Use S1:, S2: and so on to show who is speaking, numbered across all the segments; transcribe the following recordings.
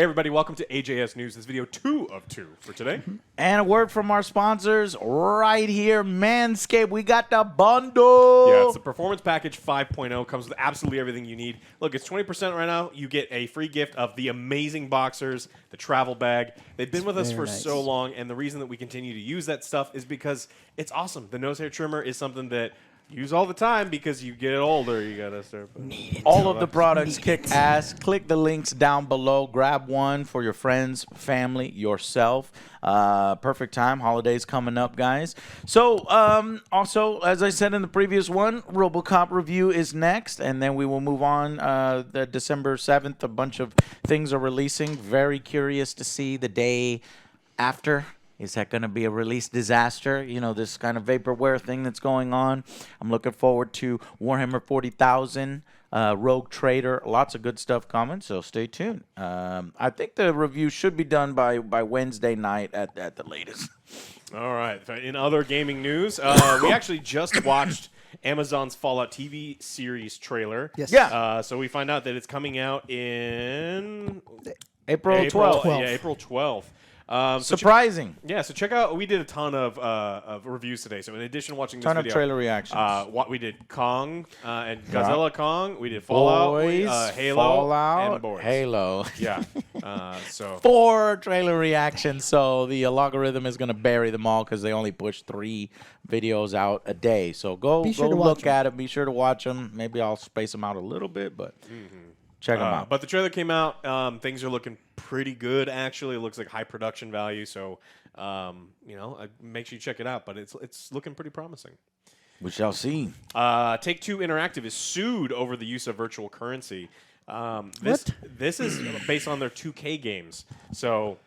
S1: Hey everybody, welcome to AJS News. This video 2 of 2 for today.
S2: And a word from our sponsors right here, Manscaped. We got the bundle.
S1: Yeah, it's the Performance Package 5.0. Comes with absolutely everything you need. Look, it's 20% right now. You get a free gift of the amazing boxers, the travel bag. They've been with us for so long, and the reason that we continue to use that stuff is because it's awesome. The nose hair trimmer is something that use all the time because you get older. You gotta start.
S2: All of the products kick ass. Click the links down below. Grab one for your friends, family, yourself. Perfect time. Holidays coming up, guys. So, also, as I said in the previous one, RoboCop review is next, and then we will move on. The December 7th, a bunch of things are releasing. Very curious to see the day after. Is that going to be a release disaster? You know, this kind of vaporware thing that's going on. I'm looking forward to Warhammer 40,000, Rogue Trader. Lots of good stuff coming, so stay tuned. I think the review should be done by Wednesday night at the latest.
S1: All right. In other gaming news, we actually just watched Amazon's Fallout TV series trailer.
S3: Yes.
S2: Yeah.
S1: So we find out that it's coming out in
S2: April 12th.
S1: Yeah, April 12th.
S2: Surprising.
S1: So check out. We did a ton of reviews today. So in addition to watching this
S2: Ton of
S1: video,
S2: trailer reactions.
S1: we did Kong and Godzilla Kong. We did Fallout,
S2: Boys,
S1: Halo,
S2: Fallout,
S1: and Boys.
S2: Halo.
S1: Yeah. So
S2: 4 trailer reactions, so the algorithm is going to bury them all because they only push 3 videos out a day. So go look at it. Be sure to watch them. Maybe I'll space them out a little bit, but check them out.
S1: But the trailer came out. Things are looking pretty good, actually. It looks like high production value. So, make sure you check it out. But it's looking pretty promising.
S2: We shall see.
S1: Take-Two Interactive is sued over the use of virtual currency. This is based on their 2K games. So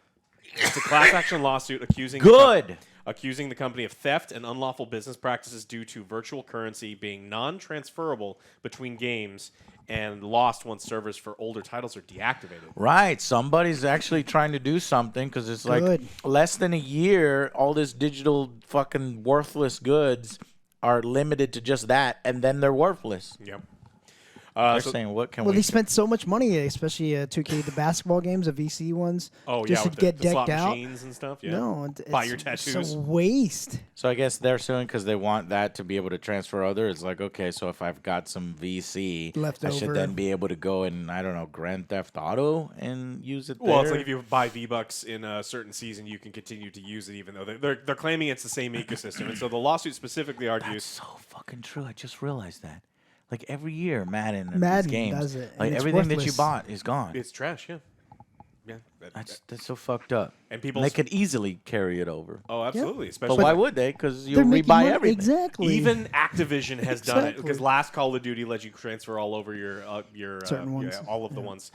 S1: it's a class action lawsuit accusing the company of theft and unlawful business practices due to virtual currency being non-transferable between games and lost once servers for older titles are deactivated.
S2: Right. Somebody's actually trying to do something because it's like less than a year, all this digital fucking worthless goods are limited to just that, and then they're worthless.
S1: Yep.
S2: They're saying, what can we
S3: Well, they spent so much money, especially 2K, the basketball games, the VC ones.
S1: Oh,
S3: just
S1: yeah,
S3: to get
S1: the slot
S3: decked out.
S1: machines and stuff. Yeah.
S3: No,
S1: buy your
S3: it's
S1: tattoos.
S3: a waste.
S2: So I guess they're suing because they want that to be able to transfer other. It's like, okay, so if I've got some VC,
S3: Left
S2: I should
S3: over.
S2: then be able to go and, I don't know, Grand Theft Auto and use it there.
S1: Well, it's like if you buy V-Bucks in a certain season, you can continue to use it, even though they're claiming it's the same ecosystem. And so the lawsuit specifically argues.
S2: That's so fucking true. I just realized that. Like every year, Madden
S3: Madden
S2: these games,
S3: does it, and
S2: like
S3: it's
S2: everything that you
S3: worthless.
S2: bought is gone.
S1: It's trash, yeah. Yeah.
S2: That's so fucked up.
S1: And people
S2: they could easily carry it over.
S1: Oh, absolutely. Especially
S2: But why would they? Because you'll
S3: They're making
S2: rebuy
S3: money.
S2: everything.
S3: Exactly.
S1: Even Activision has done it
S3: Exactly.
S1: because last Call of Duty lets you transfer all over your
S3: Certain ones.
S1: all of the ones.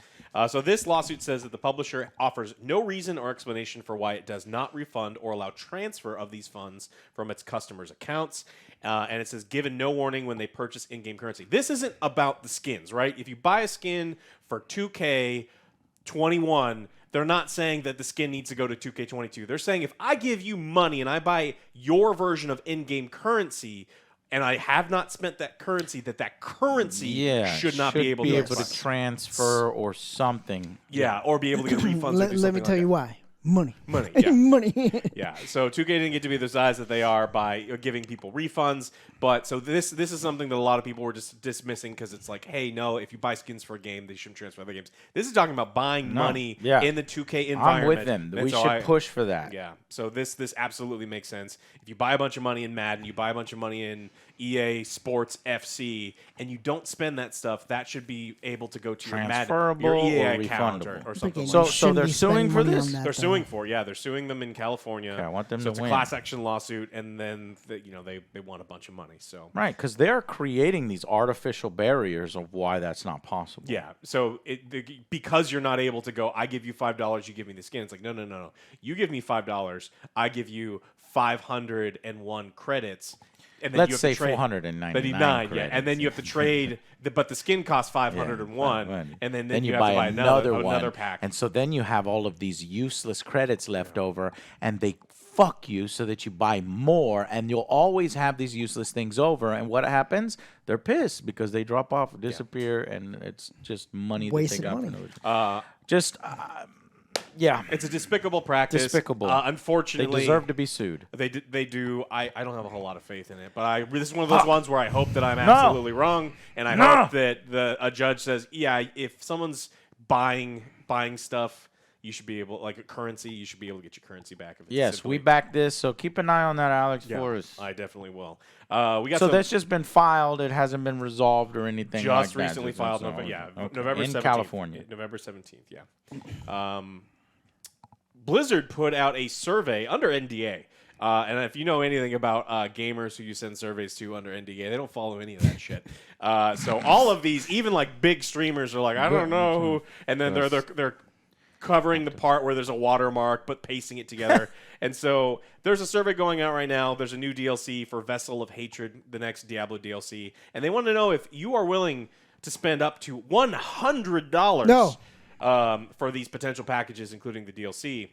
S1: So this lawsuit says that the publisher offers no reason or explanation for why it does not refund or allow transfer of these funds from its customers' accounts. And it says given no warning when they purchase in-game currency. This isn't about the skins, right? If you buy a skin for 2K21, they're not saying that the skin needs to go to 2K22. They're saying if I give you money and I buy your version of in-game currency and I have not spent that currency, that currency should not be able to
S2: transfer or something.
S1: Yeah, or be able to get refunds.
S3: Let me tell you why. Money.
S1: Yeah.
S3: Money.
S1: Yeah, so 2K didn't get to be the size that they are by giving people refunds, but so this is something that a lot of people were just dismissing because it's like, hey, no, if you buy skins for a game, they shouldn't transfer other games. This is talking about buying money in the 2K environment.
S2: I'm with them. We should push for that.
S1: Yeah, so this absolutely makes sense. If you buy a bunch of money in Madden, you buy a bunch of money in EA Sports FC, and you don't spend that stuff, that should be able to go to your Madden, your EA account or something.
S2: So they're suing for this?
S1: They're suing for, they're suing them in California.
S2: Okay, I want them
S1: so
S2: to
S1: it's
S2: win.
S1: a class action lawsuit, and then they want a bunch of money. So
S2: right, because they're creating these artificial barriers of why that's not possible.
S1: yeah, so because you're not able to go, I give you $5, you give me the skin. It's like no. You give me $5, I give you 501 credits. And then
S2: Let's
S1: you have
S2: say
S1: to trade
S2: 499
S1: yeah, and then you have to trade, but the skin costs 501, and then you have to buy another pack.
S2: And so then you have all of these useless credits left over, and they fuck you so that you buy more, and you'll always have these useless things over. And what happens? They're pissed because they drop off, disappear, and it's just money
S3: Wasted
S2: that they got.
S3: money.
S2: Yeah.
S1: It's a despicable practice.
S2: Despicable.
S1: Unfortunately,
S2: They deserve to be sued.
S1: They do. I don't have a whole lot of faith in it, but this is one of those ones where I hope that I'm absolutely wrong, and I hope that a judge says, yeah, if someone's buying stuff, you should be able, like a currency, you should be able to get your currency back. If it's
S2: Yes, we back this, so keep an eye on that, Alex, for us.
S1: I definitely will. We got
S2: so that's just been filed. It hasn't been resolved or anything like that.
S1: Just recently filed. November 17th.
S2: In California.
S1: November 17th, yeah. Blizzard put out a survey under NDA. And if you know anything about gamers who you send surveys to under NDA, they don't follow any of that shit. So all of these, even like big streamers are like, I don't know who, and then they're covering the part where there's a watermark, but pasting it together. And so there's a survey going out right now. There's a new DLC for Vessel of Hatred, the next Diablo DLC. And they want to know if you are willing to spend up to $100 for these potential packages, including the DLC.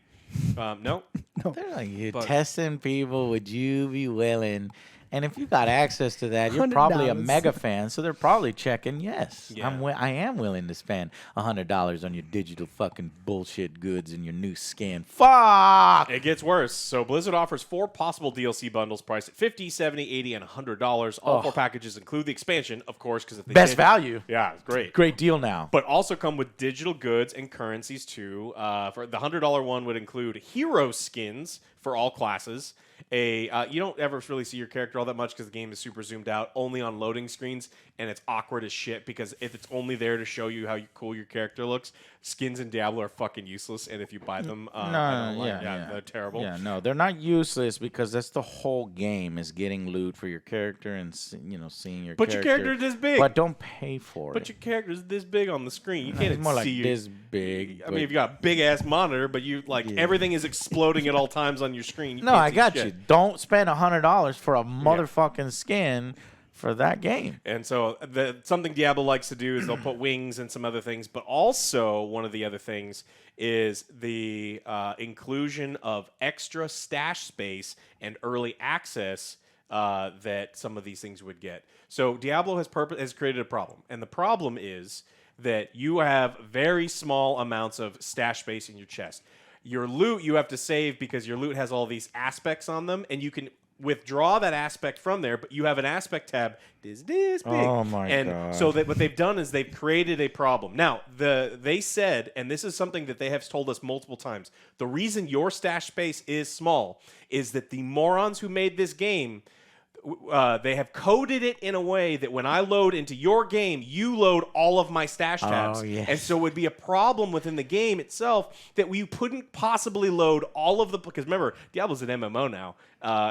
S1: No.
S2: They're like, you're testing people. Would you be willing? And if you got access to that, you're probably a mega fan, so they're probably checking, yes,
S1: Yeah.
S2: I am willing to spend $100 on your digital fucking bullshit goods and your new skin. Fuck!
S1: It gets worse. So Blizzard offers 4 possible DLC bundles priced at $50, $70, $80, and $100. All 4 packages include the expansion, of course, because
S2: best value.
S1: Yeah, it's great.
S2: Great deal now.
S1: But also come with digital goods and currencies too. For the $100 one would include hero skins for all classes. You don't ever really see your character all that much because the game is super zoomed out, only on loading screens, and it's awkward as shit because if it's only there to show you how cool your character looks, skins in Diablo are fucking useless, and if you buy them, they're terrible.
S2: Yeah, no, they're not useless because that's the whole game is getting loot for your character and seeing your character.
S1: But your character is this big.
S2: But don't pay for it.
S1: But your character is this big on the screen. You can't
S2: it's more
S1: see
S2: like
S1: you.
S2: this big.
S1: I mean, if you got a big ass monitor, but you everything is exploding at all times on your screen.
S2: No, I got you. Don't spend $100 for a motherfucking skin for that game.
S1: And so something Diablo likes to do is they'll put wings and some other things, but also one of the other things is the inclusion of extra stash space and early access that some of these things would get. So Diablo has created a problem, and the problem is that you have very small amounts of stash space in your chest. Your loot you have to save because your loot has all these aspects on them, and you can withdraw that aspect from there, but you have an aspect tab this big.
S2: Oh my god.
S1: And so what they've done is they've created a problem. Now, they said, and this is something that they have told us multiple times, the reason your stash space is small is that the morons who made this game, they have coded it in a way that when I load into your game, you load all of my stash tabs.
S2: Oh, yes.
S1: And so it would be a problem within the game itself that we couldn't possibly load all of the... Because remember, Diablo's an MMO now,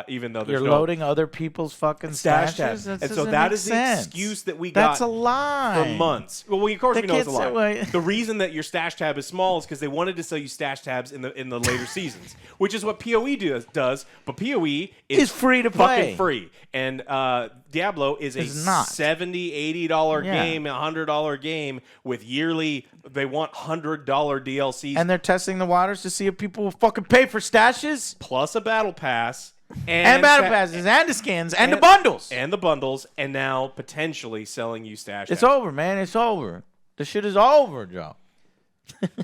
S1: even though there's
S2: You're loading other people's fucking
S1: stash
S2: stashes?
S1: tabs.
S2: That
S1: And so
S2: doesn't
S1: that
S2: make
S1: is the
S2: sense.
S1: excuse that we got
S2: That's a lie.
S1: for months. Well, of course
S2: They
S1: we know it's a
S2: can't
S1: lie.
S2: say-
S1: The reason that your stash tab is small is because they wanted to sell you stash tabs in the later seasons, which is what PoE does. But PoE is
S2: free to
S1: fucking
S2: play.
S1: free. And Diablo is
S2: It's
S1: a
S2: not.
S1: $70, $80
S2: Yeah.
S1: game, $100 game with yearly. They want $100 DLCs
S2: And they're testing the waters to see if people will fucking pay for stashes
S1: plus a battle pass.
S2: and battle passes and the skins and the bundles.
S1: And the bundles, and now potentially selling you stash
S2: It's
S1: tabs.
S2: over, man. It's over. The shit is over, Joe.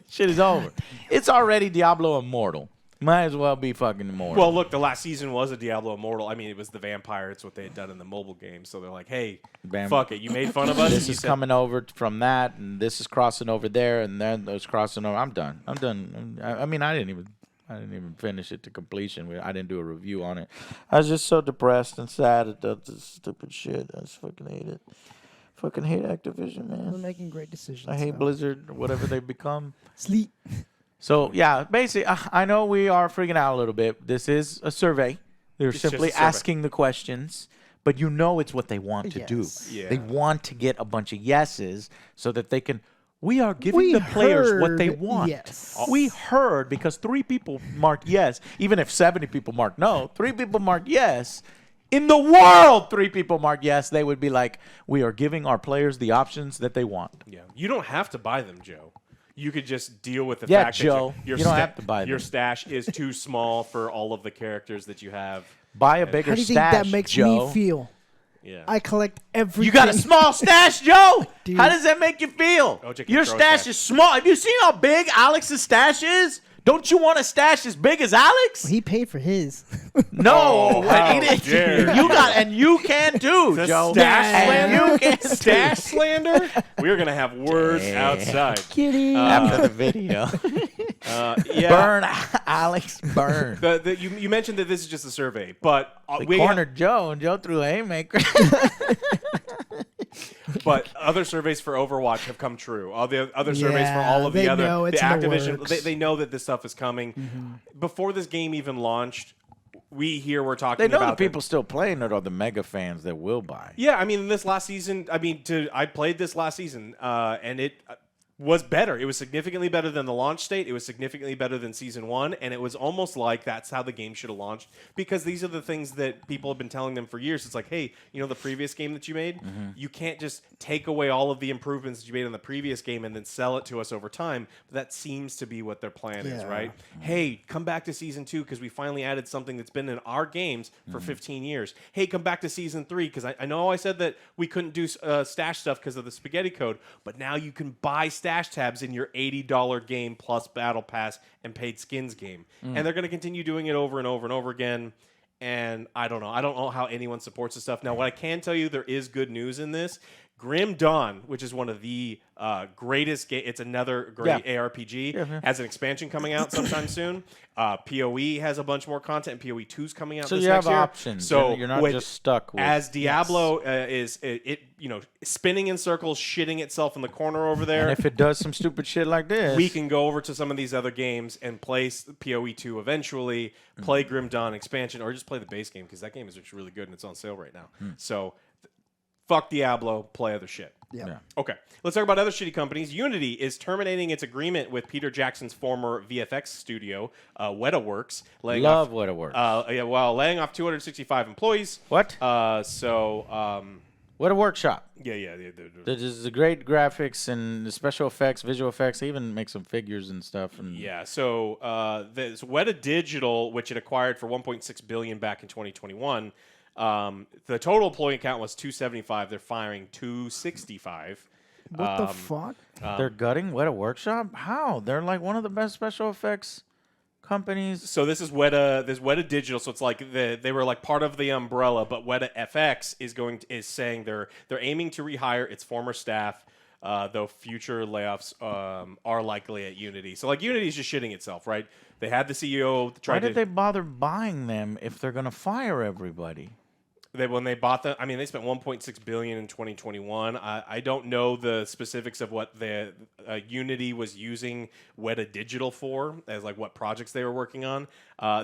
S2: Shit is over. It's already Diablo Immortal. Might as well be fucking immortal.
S1: Well, look, the last season was a Diablo Immortal. I mean, it was the vampire. It's what they had done in the mobile game. So they're like, hey, fuck it. You made fun of us.
S2: This
S1: You
S2: is
S1: said-
S2: coming over from that, and this is crossing over there, and then it's crossing over. I'm done. I mean, I didn't even finish it to completion. I didn't do a review on it. I was just so depressed and sad at this stupid shit. I just fucking hate it. Fucking hate Activision,
S3: They're
S2: man.
S3: making great decisions.
S2: I hate
S3: so.
S2: Blizzard, or whatever they become.
S3: Sleep.
S2: So, yeah, basically, I know we are freaking out a little bit. This is a survey. They're
S1: It's just
S2: simply
S1: a survey.
S2: asking the questions, but you know it's what they want to
S3: Yes.
S2: do.
S1: Yeah.
S2: They want to get a bunch of yeses so that they can. We are giving the players what they
S3: heard
S2: want.
S3: yes.
S2: We heard because 3 people marked yes, even if 70 people marked no, 3 people marked yes. In the world, 3 people marked yes. They would be like, we are giving our players the options that they want.
S1: Yeah, you don't have to buy them, Joe. You could just deal with the
S2: Yeah,
S1: fact
S2: Joe,
S1: that your
S2: you don't have to buy
S1: your
S2: them.
S1: stash is too small for all of the characters that you have.
S2: Buy a bigger
S3: How do you think
S2: stash,
S3: that makes
S2: Joe.
S3: me feel?
S1: Yeah.
S3: I collect everything.
S2: You got a small stash, Joe?
S3: Dude.
S2: How does that make you feel?
S1: OJ can
S2: Your
S1: throw
S2: stash
S1: stash.
S2: is small. Have you seen how big Alex's stash is? Don't you want a stash as big as Alex?
S3: He paid for his.
S2: No,
S1: how
S2: he didn't.
S1: dare
S2: You got, and you can too,
S1: The
S2: Joe.
S1: stash
S2: And
S1: slander?
S2: you can too.
S1: Stash slander? We're going to have words outside.
S3: Kitty.
S2: After the video.
S1: Yeah.
S2: Burn, Alex, burn.
S1: You mentioned that this is just a survey, but
S2: We cornered Joe, and Joe threw a haymaker.
S1: But other surveys for Overwatch have come true. All the other surveys for all of
S3: they
S1: the other
S3: know
S1: the
S3: it's in the
S1: Activision,
S3: works.
S1: they know that this stuff is coming. Before this game even launched, we're talking
S2: They know
S1: about
S2: the people still playing it are the mega fans that will buy.
S1: Yeah, I mean, this last season, I played this last season, and it was better. It was significantly better than the launch state. It was significantly better than Season 1, and it was almost like that's how the game should have launched, because these are the things that people have been telling them for years. It's like, hey, the previous game that you made, you can't just take away all of the improvements that you made in the previous game and then sell it to us over time. But that seems to be what their plan is, right? Hey, come back to Season 2 because we finally added something that's been in our games for 15 years. Hey, come back to Season 3 because I know I said that we couldn't do stash stuff because of the spaghetti code, but now you can buy stash tabs in your $80 game plus battle pass and paid skins game. And they're going to continue doing it over and over and over again. And I don't know how anyone supports this stuff. Now, what I can tell you, there is good news in this. Grim Dawn, which is one of the greatest games, it's another great ARPG, has an expansion coming out sometime soon. PoE has a bunch more content, and PoE 2's coming out
S2: So
S1: this
S2: you
S1: next
S2: have
S1: year.
S2: options.
S1: So
S2: You're not just stuck with...
S1: as Diablo is spinning in circles, shitting itself in the corner over there.
S2: And if it does some stupid shit like this...
S1: We can go over to some of these other games and play PoE 2 eventually, play Grim Dawn expansion, or just play the base game, because that game is actually really good and it's on sale right now. So fuck Diablo, play other shit.
S3: Yeah.
S1: Okay, let's talk about other shitty companies. Unity is terminating its agreement with Peter Jackson's former VFX studio, Weta Works.
S2: Love Weta Works.
S1: While laying off 265 employees.
S2: What? Weta Workshop.
S1: Yeah.
S2: This is the great graphics and the special effects, visual effects. They even make some figures and stuff. And
S1: So Weta Digital, which it acquired for $1.6 billion back in 2021. The total employee count was 275. They're firing 265.
S3: What the fuck?
S2: they're gutting Weta Workshop? How? They're like one of the best special effects companies.
S1: So this is Weta. This Weta Digital. So it's like they were like part of the umbrella, but Weta FX is saying they're aiming to rehire its former staff. Though future layoffs are likely at Unity. So like Unity's just shitting itself, right? They had the CEO try
S2: Why
S1: to.
S2: did they bother buying them if they're gonna fire everybody?
S1: When they bought them, I mean, they spent $1.6 billion in 2021. I don't know the specifics of what the Unity was using Weta Digital for, as like what projects they were working on.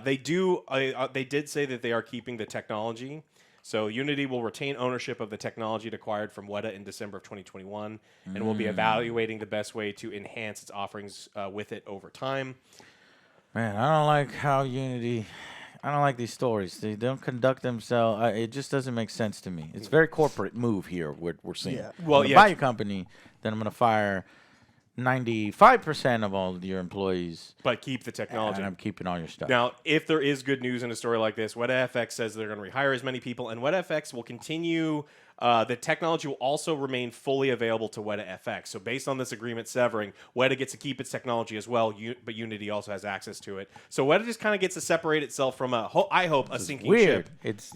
S1: They did say that they are keeping the technology. So Unity will retain ownership of the technology it acquired from Weta in December of 2021, and will be evaluating the best way to enhance its offerings with it over time.
S2: Man, I don't like how Unity. I don't like these stories. They don't conduct themselves. It just doesn't make sense to me. It's a very corporate move here. We're seeing.
S3: Yeah.
S1: Well,
S2: I'm gonna buy a company, then I'm gonna fire 95% of all of your employees,
S1: But keep the technology.
S2: and I'm keeping all your stuff.
S1: Now, if there is good news in a story like this, WetaFX says they're going to rehire as many people, and WetaFX will continue. The technology will also remain fully available to WetaFX. So, based on this agreement severing, Weta gets to keep its technology as well, but Unity also has access to it. So, Weta just kind of gets to separate itself from I hope a sinking
S2: Weird.
S1: ship.
S2: It's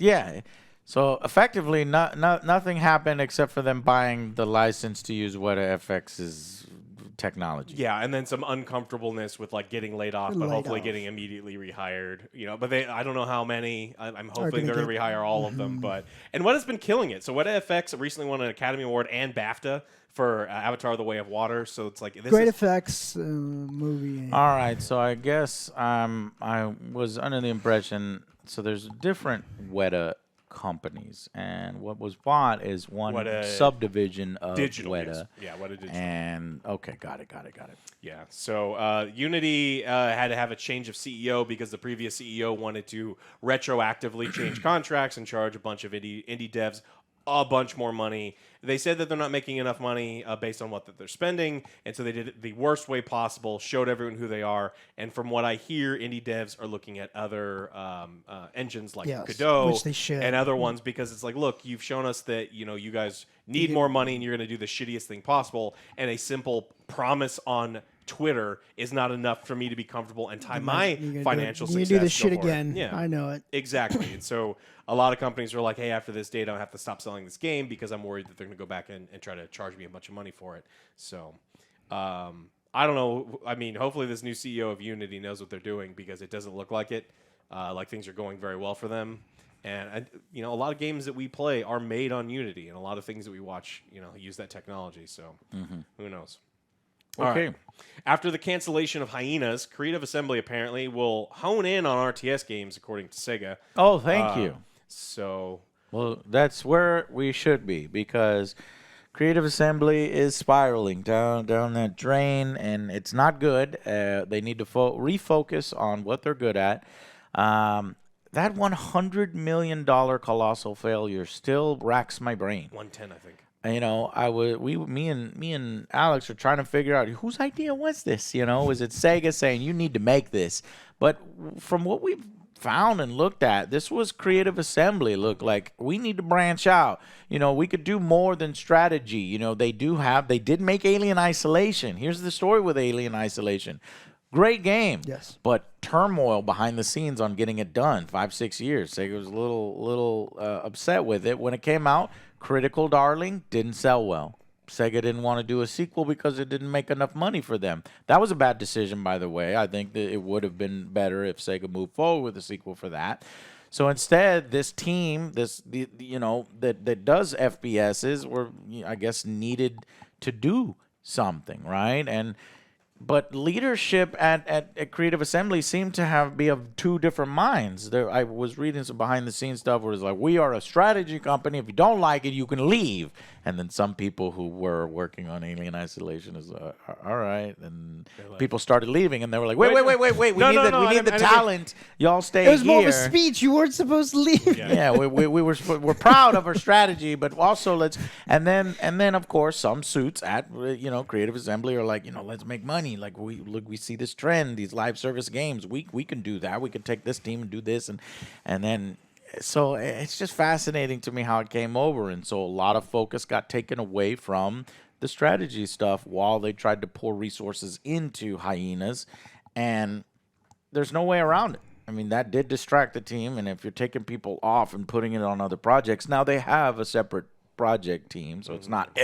S2: So effectively, nothing happened except for them buying the license to use WetaFX's technology.
S1: Yeah, and then some uncomfortableness with like getting laid off, but hopefully getting immediately rehired. But I don't know how many. I'm hoping they're going to rehire all of them. And Weta's been killing it. So WetaFX recently won an Academy Award and BAFTA for Avatar: The Way of Water. So it's like
S3: Great effects movie.
S2: All right, so I guess I was under the impression there's different Weta companies, and what was bought is one subdivision of
S1: Digital,
S2: Weta.
S1: yes. Yeah, Weta Digital.
S2: And okay, got it.
S1: Yeah. So Unity had to have a change of CEO because the previous CEO wanted to retroactively change contracts and charge a bunch of indie devs a bunch more money. They said that they're not making enough money based on what that they're spending, and so they did it the worst way possible, showed everyone who they are, and from what I hear, indie devs are looking at other engines like Godot
S3: which they should.
S1: and other ones, because it's like, look, you've shown us that you guys need more money and you're going to do the shittiest thing possible, and a simple promise on Twitter is not enough for me to be comfortable and tie my financial
S3: you
S1: success.
S3: do this shit
S1: before it.
S3: again.
S1: Yeah,
S3: I know it.
S1: Exactly. And so a lot of companies are like, hey, after this date, I have to stop selling this game because I'm worried that they're going to go back and try to charge me a bunch of money for it. So I don't know. I mean, hopefully this new CEO of Unity knows what they're doing because it doesn't look like it. Like things are going very well for them. And, a lot of games that we play are made on Unity, and a lot of things that we watch, use that technology. So who knows?
S2: Okay.
S1: Right. After the cancellation of Hyenas, Creative Assembly apparently will hone in on RTS games, according to Sega.
S2: Oh, thank you.
S1: So,
S2: Well, that's where we should be because Creative Assembly is spiraling down that drain, and it's not good. They need to refocus on what they're good at. That $100 million colossal failure still racks my brain.
S1: 110, I think.
S2: Me and Alex are trying to figure out whose idea was this. Was it Sega saying you need to make this? But from what we've found and looked at, this was Creative Assembly. Look, like we need to branch out. We could do more than strategy. They did make Alien Isolation. Here's the story with Alien Isolation. Great game.
S3: Yes.
S2: But turmoil behind the scenes on getting it done. 5-6 years. Sega was a little upset with it. When it came out, critical darling, didn't sell well. Sega didn't want to do a sequel because it didn't make enough money for them. That was a bad decision, by the way. I think that it would have been better if Sega moved forward with a sequel for that. So instead, this team, that does FPSs, were I guess needed to do something, right? But leadership at Creative Assembly seemed to be of two different minds. I was reading some behind-the-scenes stuff where it's like, we are a strategy company. If you don't like it, you can leave. And then some people who were working on Alien Isolation is all right. And people started leaving, and they were like, wait. We need the talent. Y'all stay here.
S3: It was more of a speech. You weren't supposed to leave.
S2: Yeah, we're proud of our strategy, but also let's. And then of course some suits at Creative Assembly are like, let's make money. Like we see this trend, these live service games. We can do that. We can take this team and do this, and then. So it's just fascinating to me how it came over. And so a lot of focus got taken away from the strategy stuff while they tried to pour resources into Hyenas. And there's no way around it. I mean, that did distract the team. And if you're taking people off and putting it on other projects, now they have a separate project team. So it's not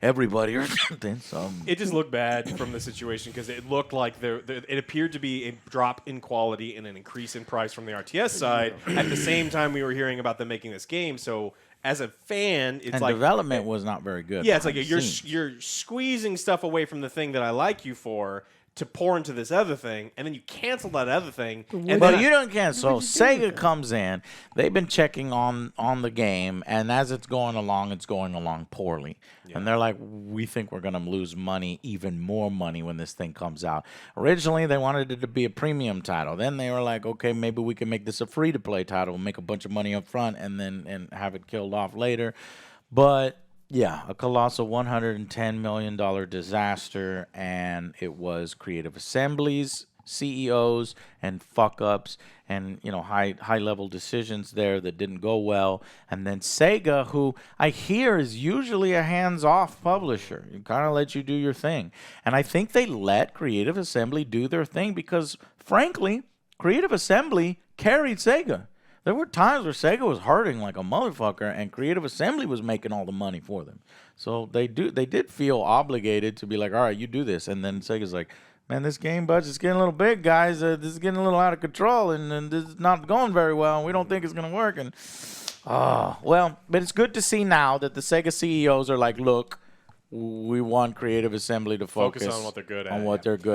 S2: everybody or something. So
S1: it just looked bad from the situation because it looked like it appeared to be a drop in quality and an increase in price from the RTS side. At the same time, we were hearing about them making this game. So as a fan, it's like
S2: development was not very good.
S1: Yeah, it's like you're squeezing stuff away from the thing that I like you for to pour into this other thing, and then you cancel that other thing.
S2: But you don't cancel. Sega comes in. They've been checking on the game, and as it's going along poorly. Yeah. And they're like, we think we're going to lose money, even more money, when this thing comes out. Originally, they wanted it to be a premium title. Then they were like, okay, maybe we can make this a free-to-play title, make a bunch of money up front, and have it killed off later. But yeah, a colossal $110 million disaster, and it was Creative Assembly's CEOs and fuck-ups and, high-level decisions there that didn't go well. And then Sega, who I hear is usually a hands-off publisher. You kind of let you do your thing. And I think they let Creative Assembly do their thing because, frankly, Creative Assembly carried Sega. There were times where Sega was hurting like a motherfucker, and Creative Assembly was making all the money for them. So they did feel obligated to be like, all right, you do this. And then Sega's like, man, this game budget's getting a little big, guys. This is getting a little out of control, and this is not going very well, and we don't think it's going to work. And but it's good to see now that the Sega CEOs are like, look, we want Creative Assembly to focus
S1: on what they're good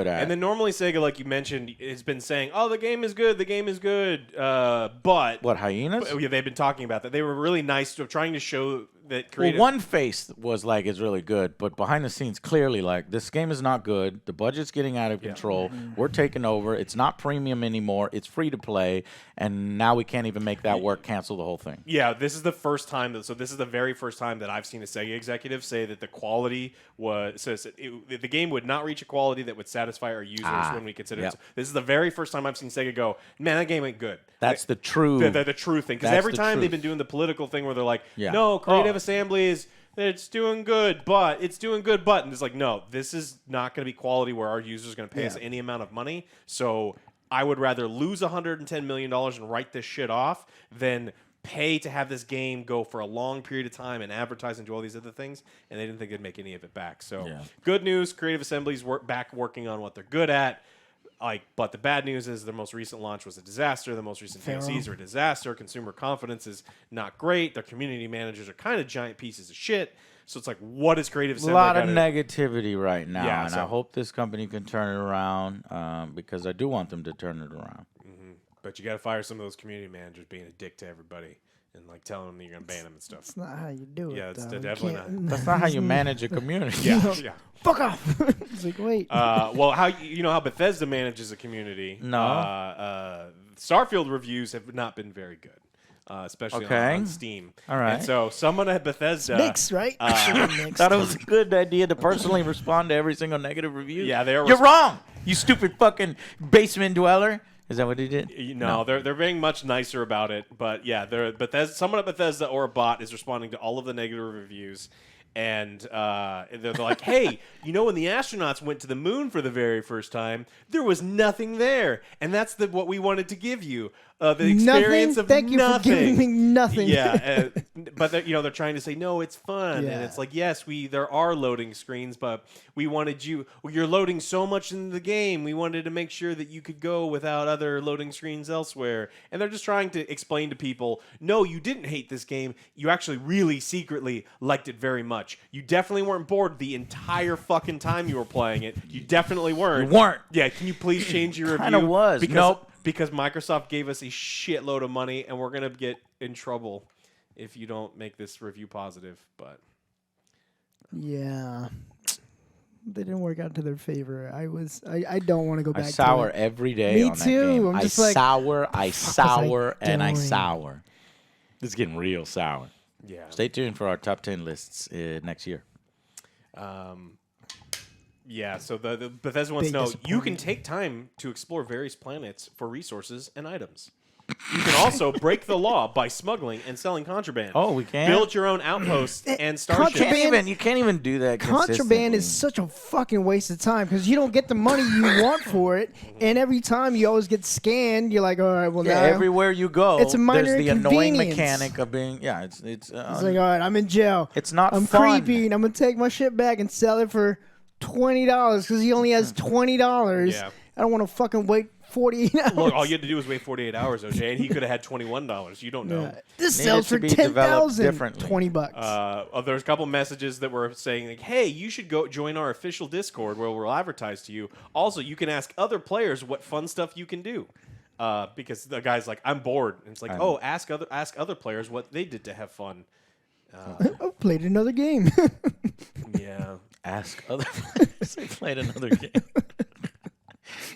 S1: at.
S2: And
S1: then normally Sega, like you mentioned, has been saying, "Oh, the game is good. The game is good." But
S2: what, Hyenas?
S1: Yeah, they've been talking about that. They were really nice to trying to show that Creative.
S2: Well, one face was like it's really good, but behind the scenes, clearly, like this game is not good. The budget's getting out of control. We're taking over. It's not premium anymore. It's free to play, and now we can't even make that work. Cancel the whole thing.
S1: Yeah, this is the first time. So this is the very first time that I've seen a Sega executive say that the quality was the game would not reach a quality that would satisfy our users when we consider it. So this is the very first time I've seen Sega go, man, that game ain't good.
S2: That's the true
S1: the true thing. Because every time they've been doing the political thing where they're like, no, Creative Assembly is it's doing good, but it's doing good, but and it's like, no, this is not going to be quality where our users are going to pay us any amount of money. So I would rather lose $110 million and write this shit off than pay to have this game go for a long period of time and advertise and do all these other things, and they didn't think they'd make any of it back. So good news, Creative Assembly's back working on what they're good at. But the bad news is their most recent launch was a disaster. The most recent DLCs are a disaster. Consumer confidence is not great. Their community managers are kind of giant pieces of shit. So it's like, what is Creative Assembly?
S2: A lot of negativity right now,
S1: Yeah,
S2: and I hope this company can turn it around because I do want them to turn it around.
S1: But you got to fire some of those community managers being a dick to everybody and like telling them that you're gonna ban them and stuff.
S3: That's not how you do it.
S1: Yeah, it's
S3: though.
S1: definitely not.
S2: That's not how you manage a community.
S1: Yeah.
S3: Fuck off. It's like, wait.
S1: Well, how you know how Bethesda manages a community?
S2: No.
S1: Starfield reviews have not been very good. Especially on Steam.
S2: All right.
S1: And so someone at Bethesda
S3: Mix, right? Mixed.
S2: Thought it was a good idea to personally respond to every single negative review.
S1: Yeah, they're
S2: You're wrong, you stupid fucking basement dweller. Is that what he did?
S1: No, they're being much nicer about it. But yeah, someone at Bethesda or a bot is responding to all of the negative reviews. And they're like, hey, you know when the astronauts went to the moon for the very first time, there was nothing there. And that's what we wanted to give you. The experience of
S3: Thank
S1: nothing.
S3: you for giving me nothing.
S1: Yeah, but they're trying to say, no, it's fun.
S3: Yeah.
S1: And it's like, yes, there are loading screens, but we wanted you're loading so much in the game. We wanted to make sure that you could go without other loading screens elsewhere. And they're just trying to explain to people, no, you didn't hate this game. You actually really secretly liked it very much. You definitely weren't bored the entire fucking time you were playing it. You definitely weren't.
S2: You weren't.
S1: Yeah, can you please change your review?
S2: Kind of was.
S1: Because Microsoft gave us a shitload of money, and we're going to get in trouble if you don't make this review positive. But
S3: yeah, they didn't work out to their favor. I don't want to go back.
S2: I sour
S3: to it.
S2: every day.
S3: Me
S2: on that
S3: too.
S2: game.
S3: I'm just
S2: I
S3: like,
S2: sour,
S3: I
S2: sour. This is getting real sour.
S1: yeah,
S2: Stay tuned for our top 10 lists next year.
S1: yeah. So the Bethesda wants
S3: Big
S1: to know you can
S3: disappointment.
S1: take time to explore various planets for resources and items. You can also break the law by smuggling and selling contraband.
S2: Oh, we can?
S1: Build your own outposts and starships.
S2: You can't even do that
S3: Contraband is such a fucking waste of time because you don't get the money you want for it, and every time you always get scanned, you're like, all right, well now
S2: everywhere you go,
S3: it's a minor
S2: there's the annoying
S3: inconvenience.
S2: mechanic of being, it's
S3: it's like, all right, I'm in jail.
S2: It's not
S3: I'm
S2: fun.
S3: creepy, and I'm gonna take my shit back and sell it for $20 because he only has $20.
S1: Yeah.
S3: I don't want to fucking wait 48 hours.
S1: Look, all you had to do was wait 48 hours, OJ, and he could have had $21. You don't know.
S3: Yeah. This
S2: Needed
S3: sells
S2: to
S3: for
S2: be developed
S3: $10,000.
S2: differently.
S3: $20.
S1: There's a couple messages that were saying, like, hey, you should go join our official Discord where we'll advertise to you. Also, you can ask other players what fun stuff you can do. Because the guy's like, I'm bored. And it's like, ask other players what they did to have fun.
S3: I played another game.
S1: Yeah.
S2: Ask other players. I played another game.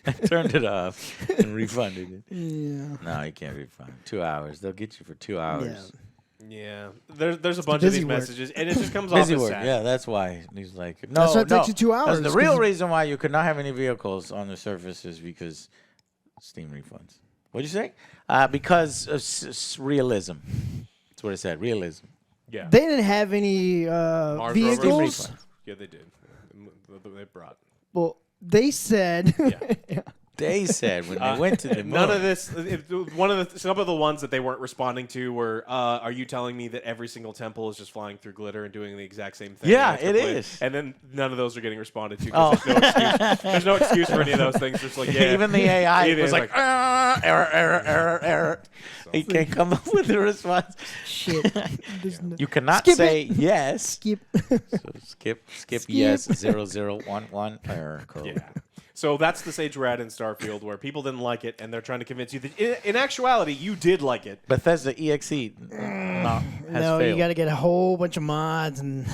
S2: I turned it off and refunded it.
S3: Yeah.
S2: No, you can't refund. 2 hours. They'll get you for 2 hours.
S1: Yeah. There's a bunch of
S3: busy
S1: these
S3: work.
S1: messages, and it just comes off
S2: Busy
S1: as
S2: work.
S1: sad.
S2: Yeah, that's why. He's like, no,
S3: That's why it
S2: no.
S3: takes you 2 hours.
S2: That's the real
S3: 'cause
S2: reason why you could not have any vehicles on the surface is because Steam refunds. What'd you say? Because of realism. That's what it said. Realism.
S1: Yeah.
S3: They didn't have any
S1: Mars
S3: vehicles.
S1: rovers? Yeah, they did. They brought.
S3: Well, they said.
S1: Yeah.
S2: They said when they went to the moon.
S1: None of this. Some of the ones that they weren't responding to were, "Are you telling me that every single temple is just flying through glitter and doing the exact same thing?"
S2: Yeah,
S1: extra
S2: it
S1: play?
S2: is.
S1: And then none of those are getting responded to. 'Cause there's no excuse. There's no excuse for any of those things. Just like
S2: Even the AI
S1: It
S2: was
S1: is
S2: like,
S1: like-
S2: error. He can't come up with a response.
S3: Shit. There's no-
S2: You cannot
S3: Skip
S2: say
S3: it.
S2: yes.
S3: Skip.
S2: So skip yes 0011 error code.
S1: Yeah. So that's the stage we're at in Starfield, where people didn't like it, and they're trying to convince you that in actuality you did like it.
S2: Bethesda EXE has
S3: No,
S2: failed.
S3: you got to get a whole bunch of mods and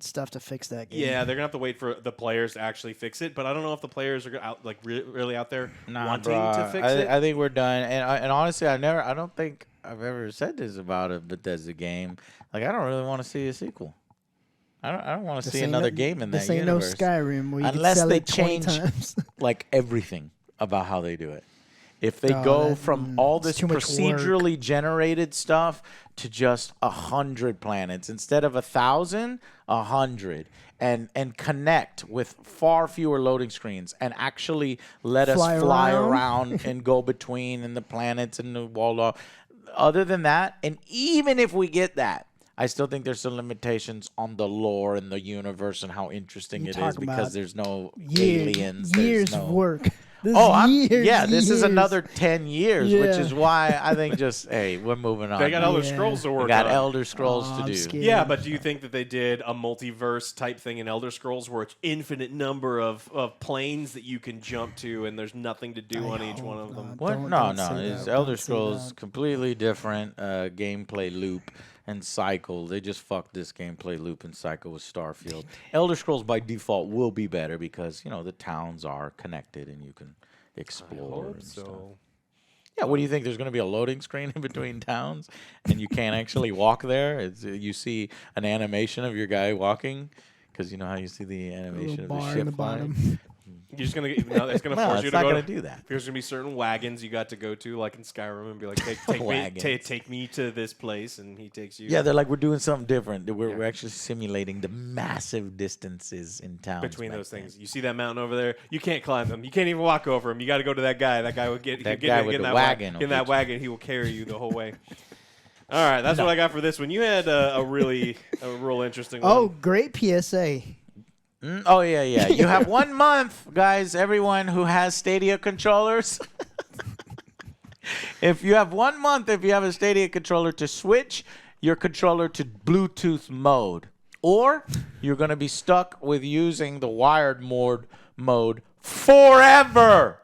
S3: stuff to fix that game.
S1: Yeah, they're gonna have to wait for the players to actually fix it, but I don't know if the players are out really out there wanting to fix it.
S2: I think we're done. And honestly, I don't think I've ever said this about a Bethesda game. Like, I don't really want to see a sequel. I don't want to see another game in that
S3: This ain't
S2: universe.
S3: no Skyrim where you
S2: Unless
S3: can sell
S2: they
S3: it 20
S2: change
S3: times.
S2: like everything about how they do it. If they go
S3: that-
S2: from all
S3: it's
S2: this
S3: too much work.
S2: procedurally generated stuff to just 100 planets instead of 1,000, 100, and connect with far fewer loading screens and actually let us fly around and go between and the planets and the wall off. Other than that, and even if we get that, I still think there's some limitations on the lore and the universe and how interesting it is because there's no aliens.
S3: Years
S2: there's no
S3: work. This
S2: this is
S3: years.
S2: another 10 years, which
S3: Yeah.
S2: is why I think hey, we're moving on.
S1: They got Elder Scrolls to work
S2: We got
S1: on.
S2: Elder Scrolls to
S3: I'm
S2: do.
S3: scared.
S1: Yeah, but do you think that they did a multiverse type thing in Elder Scrolls where it's infinite number of planes that you can jump to and there's nothing to do on each one of them?
S2: What?
S3: Don't
S2: No.
S3: say
S2: It's
S3: that.
S2: Elder
S3: Don't say
S2: Scrolls
S3: that.
S2: completely different gameplay loop and cycle. They just fucked this gameplay loop and cycle with Starfield. Elder Scrolls by default will be better because the towns are connected and you can explore.
S1: Hope
S2: and stuff.
S1: so.
S2: Yeah, what do you think? There's going to be a loading screen in between towns, and you can't actually walk there. You see an animation of your guy walking, because you know how you see the animation of the
S3: bar in
S2: ship
S3: the
S2: flying.
S3: bottom.
S1: You're just gonna no, it's gonna
S2: No,
S1: force
S2: it's
S1: you to
S2: not
S1: go
S2: gonna
S1: to
S2: do that.
S1: There's gonna be certain wagons you got to go to, like in Skyrim, and be like, take me,
S2: Wagons.
S1: take me to this place, and he takes you.
S2: Yeah, they're like, we're doing something different. We're actually simulating the massive distances in towns
S1: between
S2: back
S1: those
S2: then.
S1: things. You see that mountain over there? You can't climb them. You can't even walk over them. You got to go to that guy. That guy will get
S2: That
S1: get
S2: guy
S1: in
S2: with the
S1: that
S2: wagon will
S1: In
S2: get
S1: that
S2: you.
S1: wagon, he will carry you the whole way. All right, that's what I got for this one. You had a real interesting one.
S3: Oh, great PSA.
S2: Oh, yeah. You have 1 month, guys, everyone who has Stadia controllers. If you have 1 month, if you have a Stadia controller, to switch your controller to Bluetooth mode. Or you're going to be stuck with using the wired mode forever.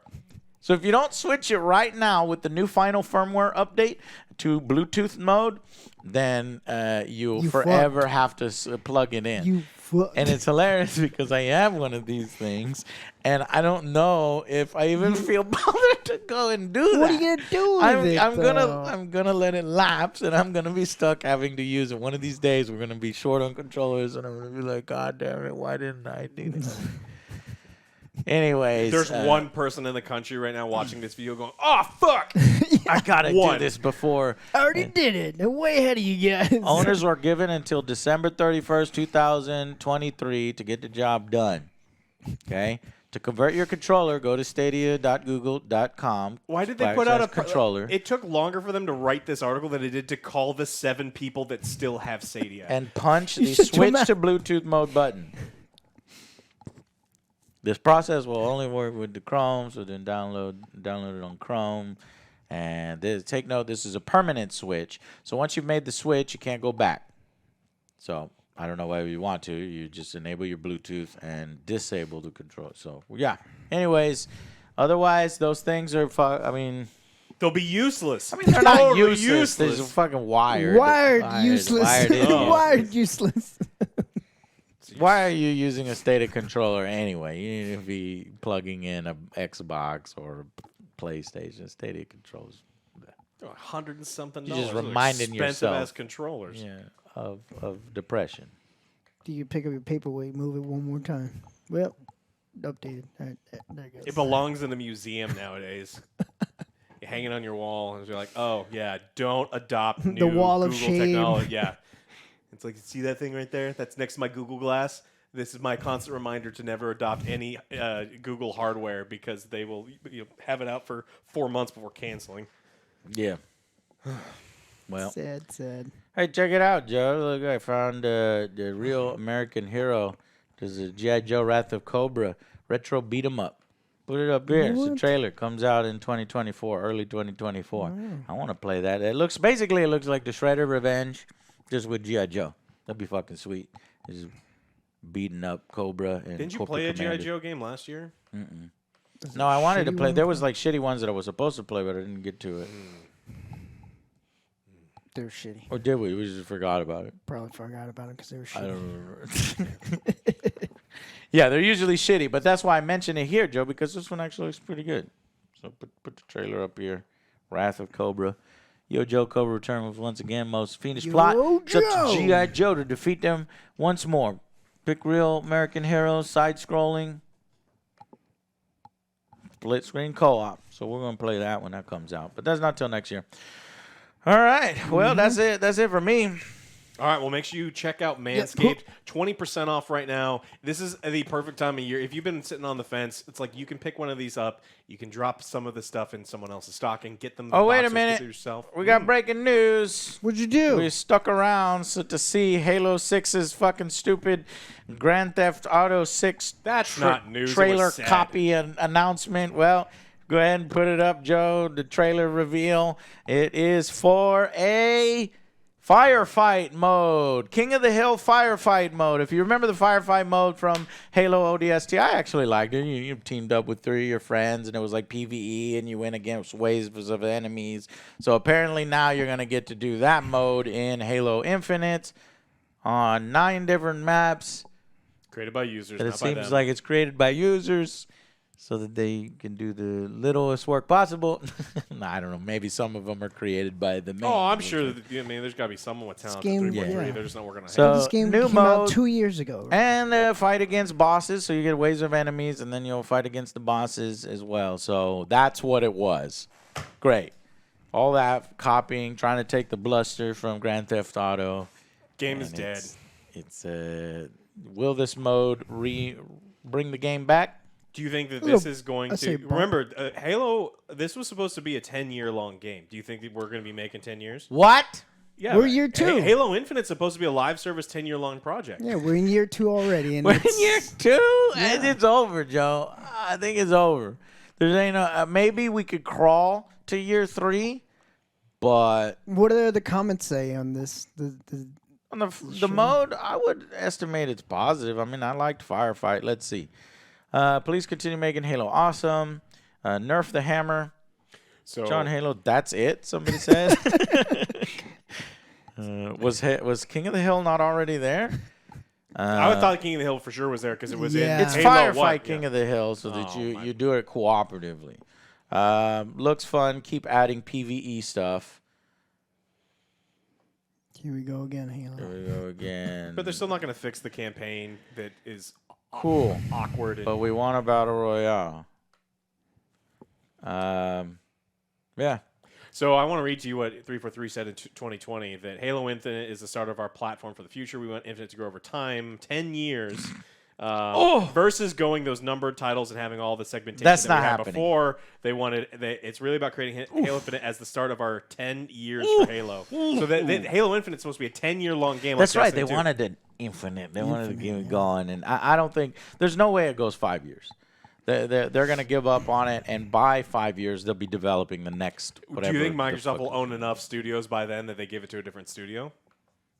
S2: So if you don't switch it right now with the new final firmware update to Bluetooth mode, then you'll
S3: You
S2: forever have to plug it in. And it's hilarious because I have one of these things, and I don't know if I even feel bothered to go and do that.
S3: What are you gonna do with it?
S2: I'm gonna let it lapse, and I'm gonna be stuck having to use it. One of these days, we're gonna be short on controllers, and I'm gonna be like, God damn it, why didn't I do that? Anyways,
S1: There's one person in the country right now watching this video going, "Oh fuck!"
S2: I gotta do this before.
S3: I already did it. I'm way ahead of you guys.
S2: Owners were given until December 31st, 2023 to get the job done. Okay? To convert your controller, go to stadia.google.com.
S1: Why did they put out a
S2: controller?
S1: It took longer for them to write this article than it did to call the 7 people that still have Stadia.
S2: And punch the
S3: should do
S2: switch
S3: that.
S2: to Bluetooth mode button. This process will only work with the Chrome, so then download it on Chrome. And take note, this is a permanent switch. So once you've made the switch, you can't go back. So I don't know why you want to. You just enable your Bluetooth and disable the control. So yeah. Anyways, otherwise those things are.
S1: they'll be useless.
S2: They're not
S1: Totally
S2: useless. They're fucking wired.
S3: Wired useless.
S2: Wired is
S3: Wired useless.
S2: Why are you using a Stadia controller anyway? You need to be plugging in a Xbox or a PlayStation. Stadia controllers.
S1: $100 and something.
S2: You're just
S1: Those are
S2: reminding
S1: expensive
S2: yourself.
S1: as controllers.
S2: Yeah, of depression.
S3: Do you pick up your paperweight, move it one more time? Well, updated. All right, there it goes.
S1: It belongs in a museum nowadays. You're hanging on your wall, and you're like, "Oh yeah, don't adopt new
S3: wall of
S1: Google
S3: shame.
S1: technology." Yeah, it's like, see that thing right there? That's next to my Google Glass. This is my constant reminder to never adopt any Google hardware because they will have it out for 4 months before canceling.
S2: Yeah. Well.
S3: Sad.
S2: Hey, check it out, Joe. Look, I found the real American hero. There's a G.I. Joe Wrath of Cobra retro beat 'em up. Put it up here. It's a
S3: What?
S2: trailer. Comes out in 2024, early 2024. I want to play that. It looks like the Shredder Revenge, just with G.I. Joe. That'd be fucking sweet. Just beating up Cobra and
S1: Didn't you
S2: Corporate
S1: play a G.I.
S2: Commander.
S1: Joe game last year?
S2: No, I wanted to
S3: Shitty
S2: play.
S3: one?
S2: There was like shitty ones that I was supposed to play, but I didn't get to it.
S3: They're shitty.
S2: Or did we? We just forgot about it.
S3: Probably forgot about it because they were
S2: I
S3: shitty.
S2: don't remember. Yeah, they're usually shitty, but that's why I mention it here, Joe, because this one actually looks pretty good. So put the trailer up here. Wrath of Cobra. Yo, Joe Cobra return with once again most fiendish
S3: Yo,
S2: plot. It's up
S3: Joe.
S2: to G.I. Joe to defeat them once more. Pick real American heroes, side-scrolling. split screen co-op. So we're gonna play that when that comes out, but that's not till next year. All right. Well, that's it. That's it for me.
S1: All right, well, make sure you check out Manscaped. 20% off right now. This is the perfect time of year. If you've been sitting on the fence, it's like you can pick one of these up. You can drop some of the stuff in someone else's stocking, get them.
S2: Oh, wait a
S1: boxers,
S2: minute.
S1: get it yourself.
S2: We got breaking news.
S3: What'd you do?
S2: We stuck around to see Halo 6's fucking stupid Grand Theft Auto 6
S1: That's not news. It was
S2: trailer
S1: sad.
S2: copy and announcement. Well, go ahead and put it up, Joe. The trailer reveal. It is for a firefight mode. King of the Hill firefight mode. If you remember the firefight mode from Halo ODST, I actually liked it. You teamed up with 3 of your friends, and it was like PvE, and you went against waves of enemies. So apparently now you're going to get to do that mode in Halo Infinite on 9 different maps.
S1: Created by users,
S2: And it
S1: not by
S2: seems
S1: them.
S2: like it's created by users so that they can do the littlest work possible. No, I don't know. Maybe some of them are created by the main.
S1: Oh, I'm sure. There's got to be someone with talent.
S3: game-
S1: 3.3.
S3: yeah.
S1: They're just not working on
S2: So-
S1: Halo.
S3: This game
S2: new
S3: came out
S2: mode.
S3: 2 years ago.
S2: And fight against bosses, so you get waves of enemies, and then you'll fight against the bosses as well. So that's what it was. Great. All that copying, trying to take the bluster from Grand Theft Auto.
S1: Game is
S2: And
S1: dead.
S2: It's will this mode bring the game back?
S1: Do you think that
S3: A
S1: this
S3: little-
S1: is going
S3: I'd say
S1: to remember Halo? This was supposed to be a 10-year-long game. Do you think that we're going to be making 10 years?
S2: What?
S1: Yeah,
S3: We're year 2.
S1: Halo Infinite's supposed to be a live service 10-year-long project.
S3: Yeah, we're in year 2 already. And
S2: We're in
S3: it's-
S2: year 2?
S3: Yeah.
S2: It's over, Joe. I think it's over. There ain't no, maybe we could crawl to year 3, but
S3: What do the comments say on this?
S2: on the mode, I would estimate it's positive. I mean, I liked Firefight. Let's see. Please continue making Halo awesome. Nerf the hammer.
S1: So
S2: John Halo, that's it, somebody said. Was King of the Hill not already there?
S1: I would thought King of the Hill for sure was there because it was
S3: Yeah.
S1: in
S2: It's
S1: Halo
S2: Firefight
S1: 1.
S2: King
S1: Yeah.
S2: of the Hill, so that
S1: Oh,
S2: you do it cooperatively. Looks fun. Keep adding PvE stuff.
S3: Here we go again, Halo.
S2: Here we go again.
S1: But they're still not going to fix the campaign that is
S2: cool.
S1: awkward.
S2: But we want a battle royale. Yeah.
S1: So I want to read to you what 343 said in 2020, that Halo Infinite is the start of our platform for the future. We want Infinite to grow over time, 10 years. Versus going those numbered titles and having all the segmentation
S2: That's
S1: that
S2: not
S1: we had
S2: happening.
S1: before. It's really about creating Halo Infinite as the start of our 10 years for Halo. So that Halo Infinite is supposed to be a 10-year-long game.
S2: That's
S1: like
S2: right. They
S1: Destiny 2.
S2: wanted it infinite. They wanted to keep it going. And I don't think – there's no way it goes 5 years. They're going to give up on it, and by 5 years, they'll be developing the next whatever.
S1: Do you think
S2: the
S1: Microsoft will
S2: fuck-
S1: own enough studios by then that they give it to a different studio?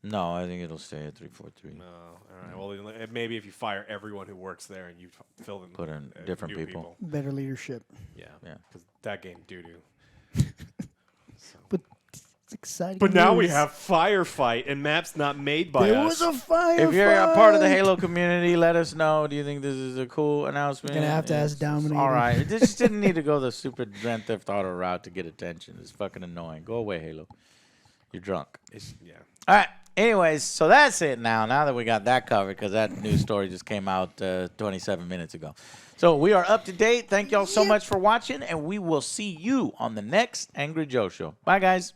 S2: No, I think it'll stay at 343.
S1: No. All right. Well, maybe if you fire everyone who works there and you fill them,
S2: Put in different
S1: new
S2: people.
S3: Better leadership.
S1: Yeah.
S2: Yeah.
S1: Because that game doo-doo.
S3: But it's exciting.
S1: But now we
S3: news.
S1: have Firefight, and maps not made by
S3: There
S1: us.
S3: was a fire.
S2: If you're a part of the Halo community, let us know. Do you think this is a cool announcement?
S3: Gonna have to ask Dominator.
S2: All right. It just didn't need to go the super Grand Theft Auto route to get attention. It's fucking annoying. Go away, Halo. You're drunk.
S1: Yeah.
S2: All right. Anyways, so that's it now. Now that we got that covered, because that news story just came out 27 minutes ago. So we are up to date. Thank y'all so much for watching, and we will see you on the next Angry Joe Show. Bye, guys.